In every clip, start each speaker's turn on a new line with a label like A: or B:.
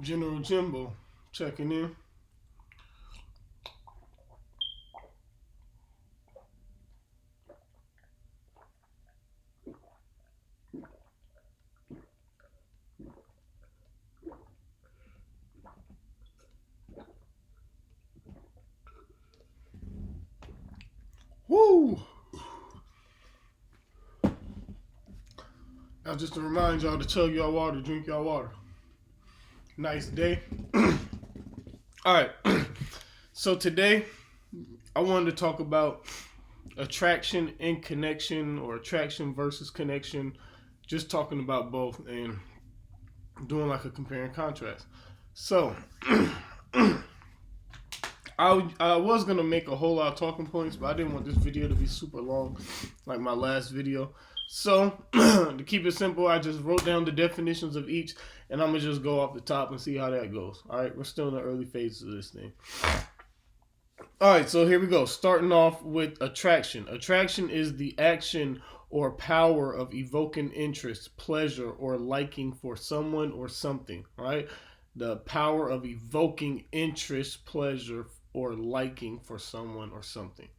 A: General Jimbo checking in. Woo! Now just to remind y'all to chug y'all water, drink y'all water. Nice day. All right. So today I wanted to talk about attraction and connection, or attraction versus connection. Just talking about both and doing like a compare and contrast. So I was gonna make a whole lot of talking points, but I didn't want this video to be super long, like my last video. So to keep it simple, I just wrote down the definitions of each, and I'm gonna just go off the top and see how that goes. All right, we're still in the early phases of this thing. All right, so here we go. Starting off with attraction. Attraction is the action or power of evoking interest, pleasure, or liking for someone or something. All right, the power of evoking interest, pleasure, or liking for someone or something.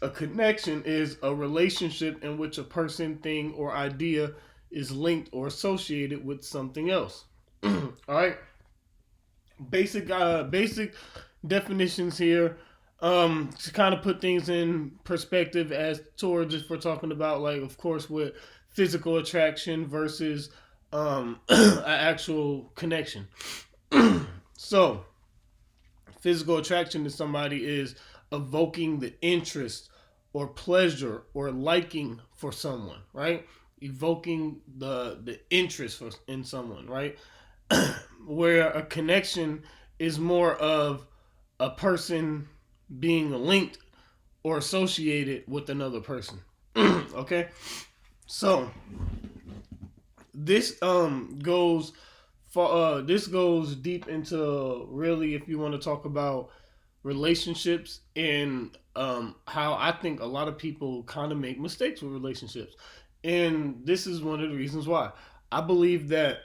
A: A connection is a relationship in which a person, thing, or idea is linked or associated with something else. All right, basic definitions here, to kind of put things in perspective as towards if we're talking about, like, of course, with physical attraction versus an actual connection. So physical attraction to somebody is evoking the interest or pleasure or liking for someone, right? Evoking the interest in someone, right? Where a connection is more of a person being linked or associated with another person. Okay, so this goes for this goes deep into, really, if you want to talk about relationships, and how I think a lot of people kind of make mistakes with relationships, and this is one of the reasons why. I believe that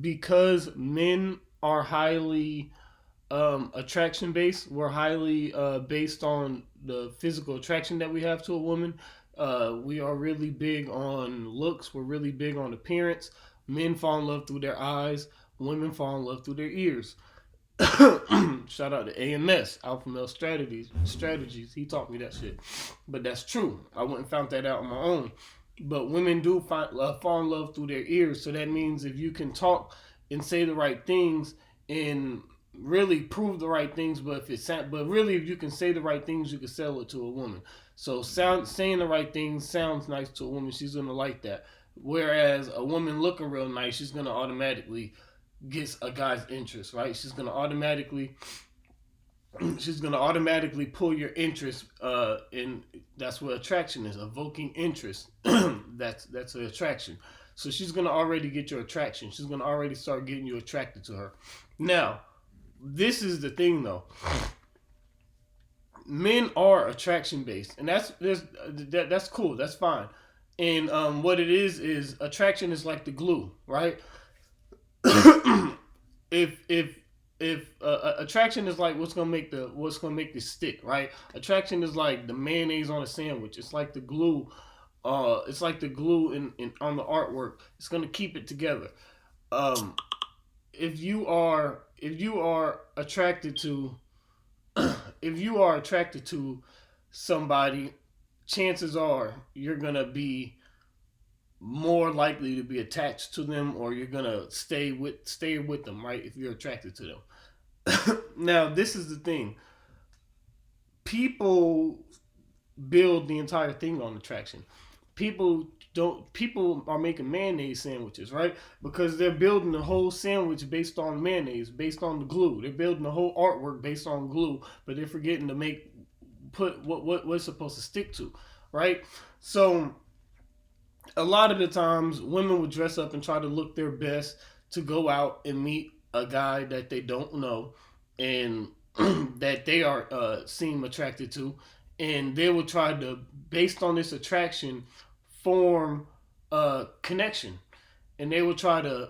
A: because men are highly attraction based. We're highly based on the physical attraction that we have to a woman. We are really big on looks. We're really big on appearance. Men fall in love through their eyes. Women fall in love through their ears. Shout out to AMS, Alpha Male Strategies. Strategies. He taught me that shit, but that's true. I wouldn't found that out on my own. But women do fall in love through their ears. So that means if you can talk and say the right things and really prove the right things, but really if you can say the right things, you can sell it to a woman. So saying the right things sounds nice to a woman. She's gonna like that. Whereas a woman looking real nice, she's gonna automatically gets a guy's interest, right? She's gonna automatically pull your interest, and that's what attraction is, evoking interest. That's an attraction. So she's gonna already get your attraction. She's gonna already start getting you attracted to her. Now, this is the thing though. Men are attraction based, and that's cool. That's fine. And what it is attraction is like the glue, right? If attraction is like what's gonna make this stick, right? Attraction is like the mayonnaise on a sandwich. It's like the glue. It's like the glue in on the artwork. It's gonna keep it together. Um, if you are attracted to if you are attracted to somebody, chances are you're gonna be more likely to be attached to them, or you're gonna stay with them, right? If you're attracted to them. Now, this is the thing. People build the entire thing on attraction. People are making mayonnaise sandwiches, right? Because they're building the whole sandwich based on mayonnaise, based on the glue. They're building the whole artwork based on glue, but they're forgetting to put what's supposed to stick to, right? So a lot of the times women would dress up and try to look their best to go out and meet a guy that they don't know, and that they are seem attracted to, and they will try to, based on this attraction, form a connection, and they will try to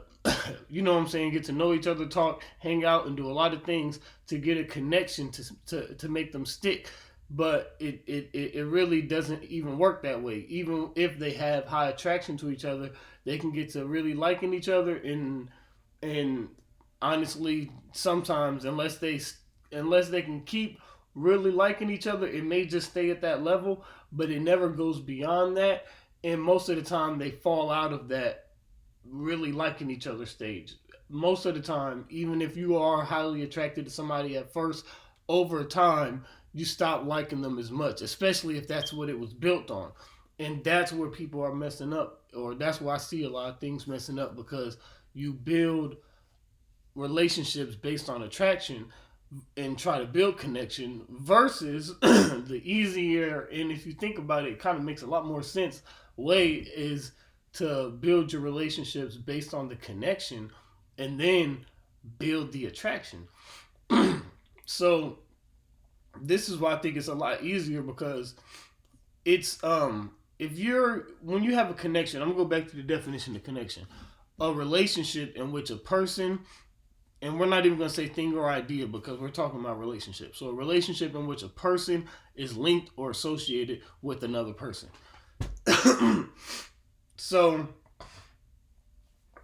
A: you know what I'm saying, get to know each other, talk, hang out, and do a lot of things to get a connection to make them stick. But it really doesn't even work that way. Even if they have high attraction to each other, they can get to really liking each other, and honestly, sometimes unless they can keep really liking each other, it may just stay at that level, but it never goes beyond that. And most of the time, they fall out of that really liking each other stage. Most of the time, even if you are highly attracted to somebody at first, over time, you stop liking them as much, especially if that's what it was built on. And that's where people are messing up, or that's why I see a lot of things messing up, because you build relationships based on attraction and try to build connection versus the easier, and if you think about it, it kind of makes a lot more sense way is to build your relationships based on the connection and then build the attraction. So this is why I think it's a lot easier, because it's if you're when you have a connection, I'm gonna go back to the definition of connection. A relationship in which a person, and we're not even going to say thing or idea because we're talking about relationships. So a relationship in which a person is linked or associated with another person. So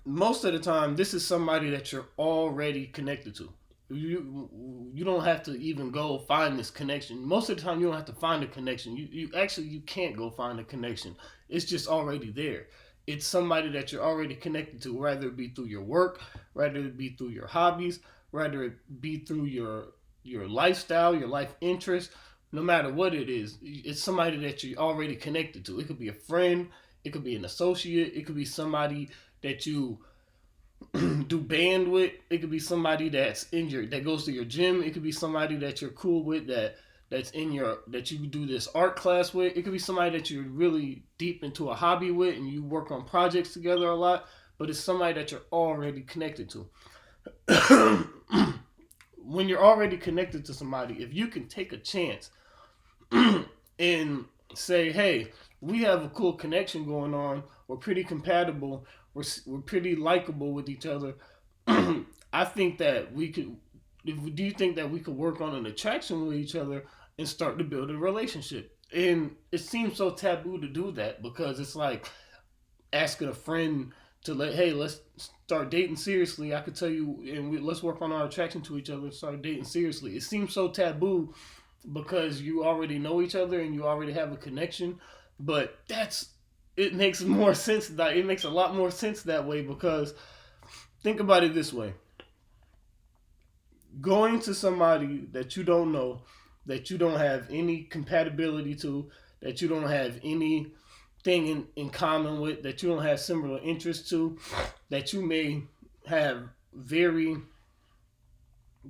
A: most of the time, this is somebody that you're already connected to. You don't have to even go find this connection. Most of the time, you don't have to find a connection. You can't go find a connection. It's just already there. It's somebody that you're already connected to, whether it be through your work, whether it be through your hobbies, whether it be through your lifestyle, your life interest. No matter what it is, it's somebody that you're already connected to. It could be a friend, it could be an associate, it could be somebody that you do band with. It could be somebody that goes to your gym. It could be somebody that you're cool with, that you do this art class with. It could be somebody that you're really deep into a hobby with and you work on projects together a lot, but it's somebody that you're already connected to. When you're already connected to somebody, if you can take a chance and say, hey, we have a cool connection going on, we're pretty compatible, we're pretty likable with each other. I think that we could. Do you think that we could work on an attraction with each other and start to build a relationship? And it seems so taboo to do that because it's like asking a friend to hey, let's start dating seriously. I could tell you, and let's work on our attraction to each other and start dating seriously. It seems so taboo because you already know each other and you already have a connection. But it makes more sense that it makes a lot more sense that way, because think about it this way: going to somebody that you don't know, that you don't have any compatibility to, that you don't have anything in common with, that you don't have similar interests to, that you may have very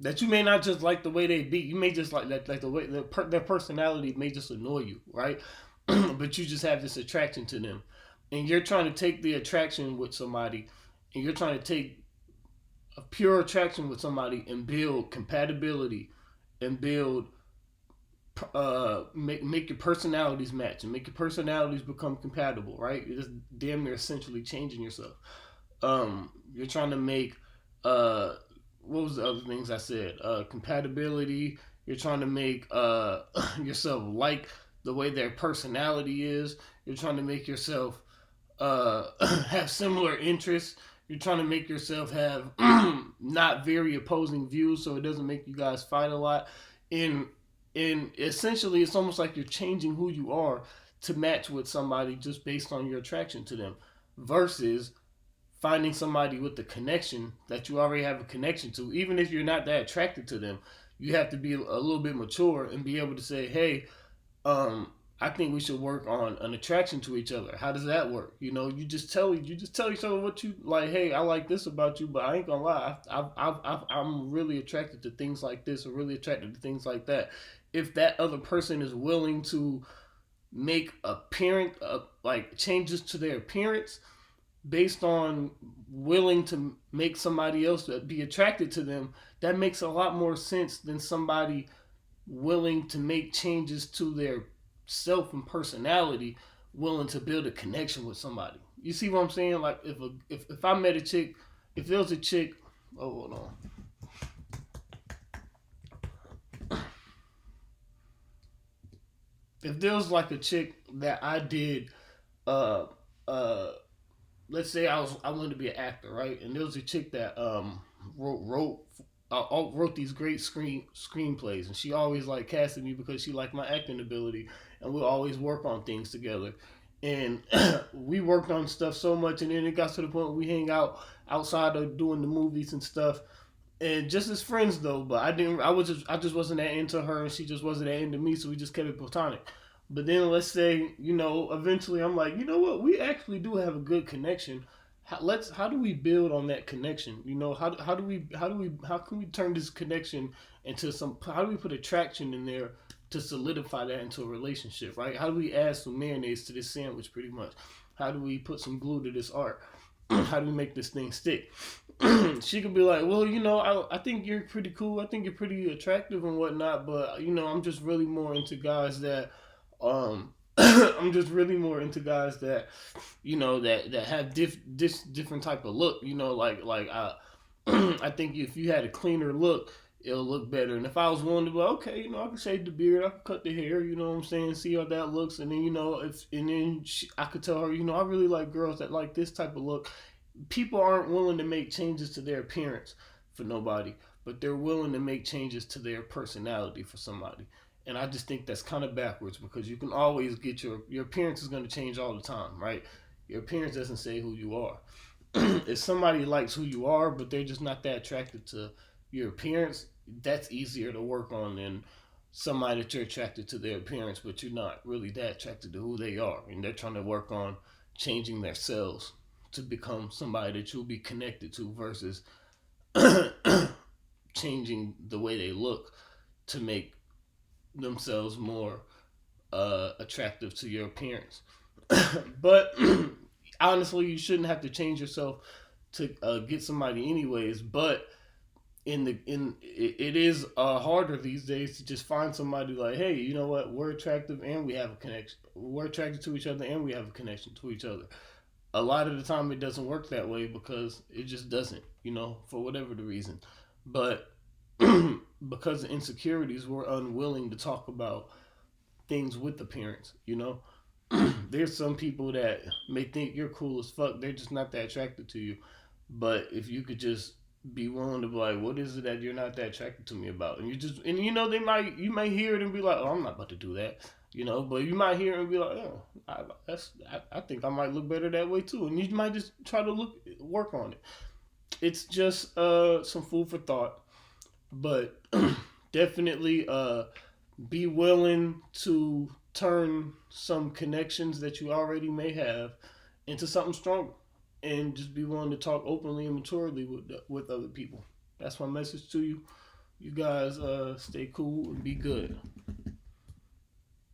A: that you may not just like the way they be. You may just like the way their personality may just annoy you, right? But you just have this attraction to them, and you're trying to take the attraction with somebody, and you're trying to take a pure attraction with somebody and build compatibility and build make your personalities match and make your personalities become compatible, right? It's damn near essentially changing yourself. You're trying to make what was the other things I said? Compatibility. You're trying to make yourself like the way their personality is. You're trying to make yourself have similar interests. You're trying to make yourself have not very opposing views, so it doesn't make you guys fight a lot. And essentially, it's almost like you're changing who you are to match with somebody just based on your attraction to them, versus finding somebody with the connection that you already have a connection to. Even if you're not that attracted to them, you have to be a little bit mature and be able to say, hey, I think we should work on an attraction to each other. How does that work? You just tell each other what you like. Hey, I like this about you, but I ain't gonna lie, I'm really attracted to things like this, or really attracted to things like that. If that other person is willing to make like changes to their appearance based on willing to make somebody else be attracted to them, that makes a lot more sense than somebody willing to make changes to their self and personality, willing to build a connection with somebody. You see what I'm saying? Like if I met a chick if there was a chick, oh hold on, if there was like a chick that I did, uh, uh, let's say I wanted to be an actor, right? And there was a chick that wrote these great screenplays, and she always like casted me because she liked my acting ability, and we always work on things together. And we worked on stuff so much, and then it got to the point where we hang out outside of doing the movies and stuff, and just as friends though. But I just wasn't that into her, and she just wasn't that into me, so we just kept it platonic. But then let's say, eventually I'm like, you know what, we actually do have a good connection. How do we build on that connection? How can we turn this connection into some? How do we put attraction in there to solidify that into a relationship, right? How do we add some mayonnaise to this sandwich, pretty much? How do we put some glue to this art? How do we make this thing stick? She could be like, well, I think you're pretty cool. I think you're pretty attractive and whatnot, but I'm just really more into guys that, I'm just really more into guys that, that have this different type of look. Like I, I think if you had a cleaner look, it'll look better. And if I was willing to be like, okay, I can shave the beard, I can cut the hair, you know what I'm saying, see how that looks, and then I could tell her, I really like girls that like this type of look. People aren't willing to make changes to their appearance for nobody, but they're willing to make changes to their personality for somebody. And I just think that's kind of backwards, because you can always get your appearance is going to change all the time, right? Your appearance doesn't say who you are. If somebody likes who you are, but they're just not that attracted to your appearance, that's easier to work on than somebody that you're attracted to their appearance, but you're not really that attracted to who they are, and they're trying to work on changing their selves to become somebody that you'll be connected to, versus changing the way they look to make themselves more attractive to your appearance. But honestly, you shouldn't have to change yourself to get somebody anyways. But it is harder these days to just find somebody like, hey, you know what, we're attractive and we have a connection. We're attracted to each other and we have a connection to each other. A lot of the time it doesn't work that way because it just doesn't, for whatever the reason. But because of insecurities, we're unwilling to talk about things with appearance. There's some people that may think you're cool as fuck. They're just not that attracted to you. But if you could just be willing to be like, what is it that you're not that attracted to me about? And you might hear it and be like, oh, I'm not about to do that. But you might hear it and be like, oh, I think I might look better that way too. And you might just try to work on it. It's just some food for thought. But definitely be willing to turn some connections that you already may have into something stronger, and just be willing to talk openly and maturely with other people. That's my message to you. You guys stay cool and be good.